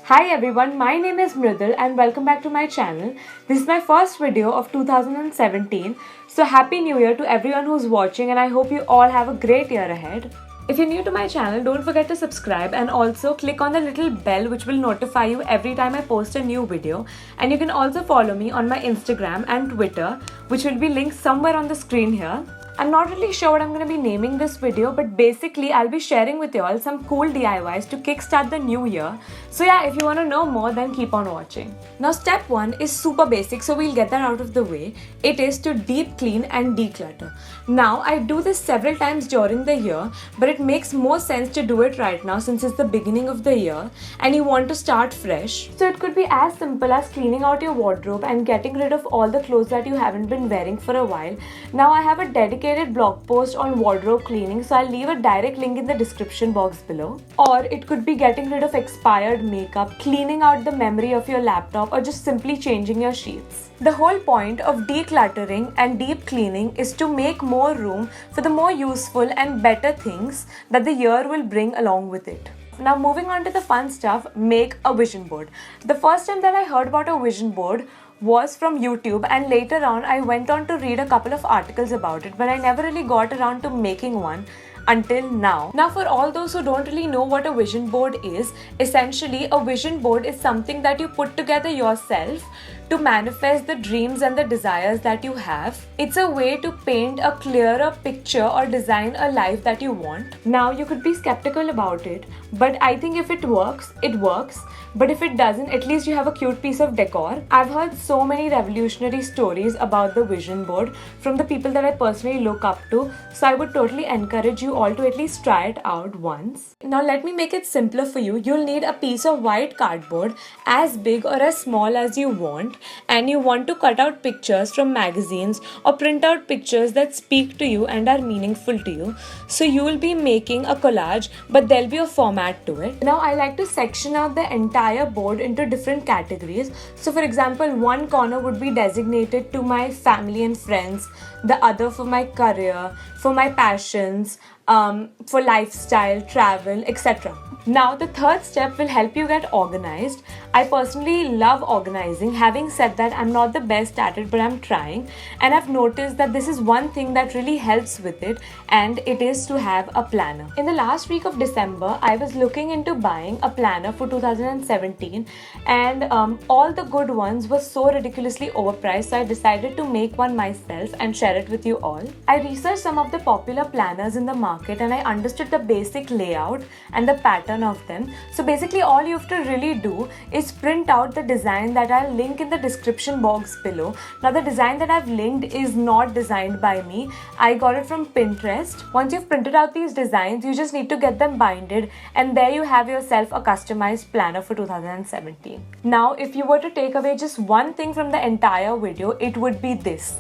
Hi everyone, my name is Mridul and welcome back to my channel. This is my first video of 2017. So happy new year to everyone who's watching and I hope you all have a great year ahead. If you're new to my channel, don't forget to subscribe and also click on the little bell which will notify you every time I post a new video. And you can also follow me on my Instagram and Twitter, which will be linked somewhere on the screen here. I'm not really sure what I'm going to be naming this video, but basically I'll be sharing with you all some cool DIYs to kickstart the new year. So yeah, if you want to know more, then keep on watching. Now step 1 is super basic, so we'll get that out of the way. It is to deep clean and declutter. Now I do this several times during the year, but it makes more sense to do it right now since it's the beginning of the year and you want to start fresh. So it could be as simple as cleaning out your wardrobe and getting rid of all the clothes that you haven't been wearing for a while. Now I have a dedicated blog post on wardrobe cleaning, so I'll leave a direct link in the description box below. Or it could be getting rid of expired makeup, cleaning out the memory of your laptop, or just simply changing your sheets. The whole point of decluttering and deep cleaning is to make more room for the more useful and better things that the year will bring along with it. Now moving on to the fun stuff, make a vision board. The first time that I heard about a vision board was from YouTube, and later on I went on to read a couple of articles about it, but I never really got around to making one until now. Now for all those who don't really know what a vision board is, essentially a vision board is something that you put together yourself to manifest the dreams and the desires that you have. It's a way to paint a clearer picture or design a life that you want. Now you could be skeptical about it, but I think if it works, it works. But if it doesn't, at least you have a cute piece of decor. I've heard so many revolutionary stories about the vision board from the people that I personally look up to, so I would totally encourage you all to at least try it out once. Now let me make it simpler for you. You'll need a piece of white cardboard as big or as small as you want, and you want to cut out pictures from magazines or print out pictures that speak to you and are meaningful to you. So you will be making a collage, but there'll be a format to it. Now I like to section out the entire board into different categories. So for example, one corner would be designated to my family and friends, the other for my career, for my passions, for lifestyle, travel, etc. Now the third step will help you get organized. I personally love organizing. Having said that, I'm not the best at it, but I'm trying, and I've noticed that this is one thing that really helps with it, and it is to have a planner. In the last week of December, I was looking into buying a planner for 2017, and all the good ones were so ridiculously overpriced, so I decided to make one myself and share it with you all. I researched some of the popular planners in the market and I understood the basic layout and the pattern of them. So basically all you have to really do is print out the design that I'll link in the description box below. Now the design that I've linked is not designed by me. I got it from Pinterest. Once you've printed out these designs, you just need to get them binded, and there you have yourself a customized planner for 2017. Now if you were to take away just one thing from the entire video, it would be this: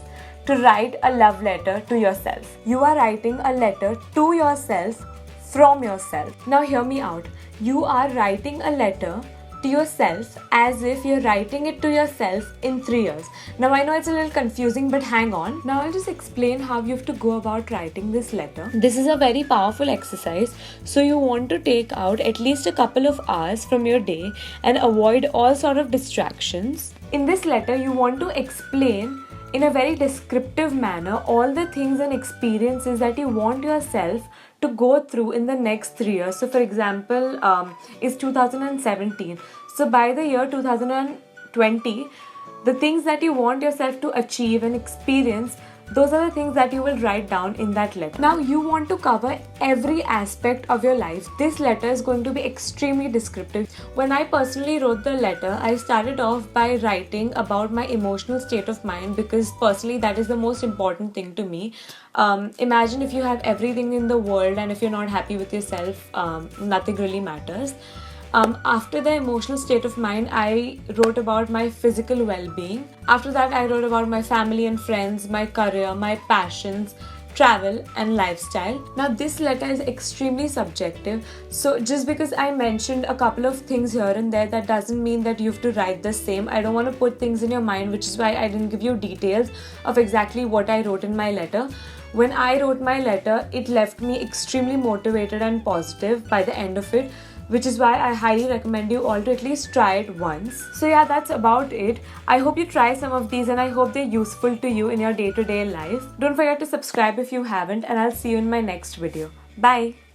to write a love letter to yourself. You are writing a letter to yourself from yourself. Now hear me out. You are writing a letter to yourself as if you're writing it to yourself in 3 years. Now I know it's a little confusing, but hang on. Now I'll just explain how you have to go about writing this letter. This is a very powerful exercise, so you want to take out at least a couple of hours from your day and avoid all sort of distractions. In this letter, you want to explain in a very descriptive manner all the things and experiences that you want yourself to go through in the next 3 years. So for example, it's 2017. So by the year 2020, the things that you want yourself to achieve and experience, those are the things that you will write down in that letter. Now you want to cover every aspect of your life. This letter is going to be extremely descriptive. When I personally wrote the letter, I started off by writing about my emotional state of mind, because personally that is the most important thing to me. Imagine if you have everything in the world and if you're not happy with yourself, nothing really matters. After the emotional state of mind, I wrote about my physical well-being. After that, I wrote about my family and friends, my career, my passions, travel and lifestyle. Now this letter is extremely subjective, so just because I mentioned a couple of things here and there, that doesn't mean that you have to write the same. I don't want to put things in your mind, which is why I didn't give you details of exactly what I wrote in my letter. When I wrote my letter, it left me extremely motivated and positive by the end of it. which is why I highly recommend you all to at least try it once. So yeah, that's about it. I hope you try some of these and I hope they're useful to you in your day-to-day life. Don't forget to subscribe if you haven't, and I'll see you in my next video. Bye!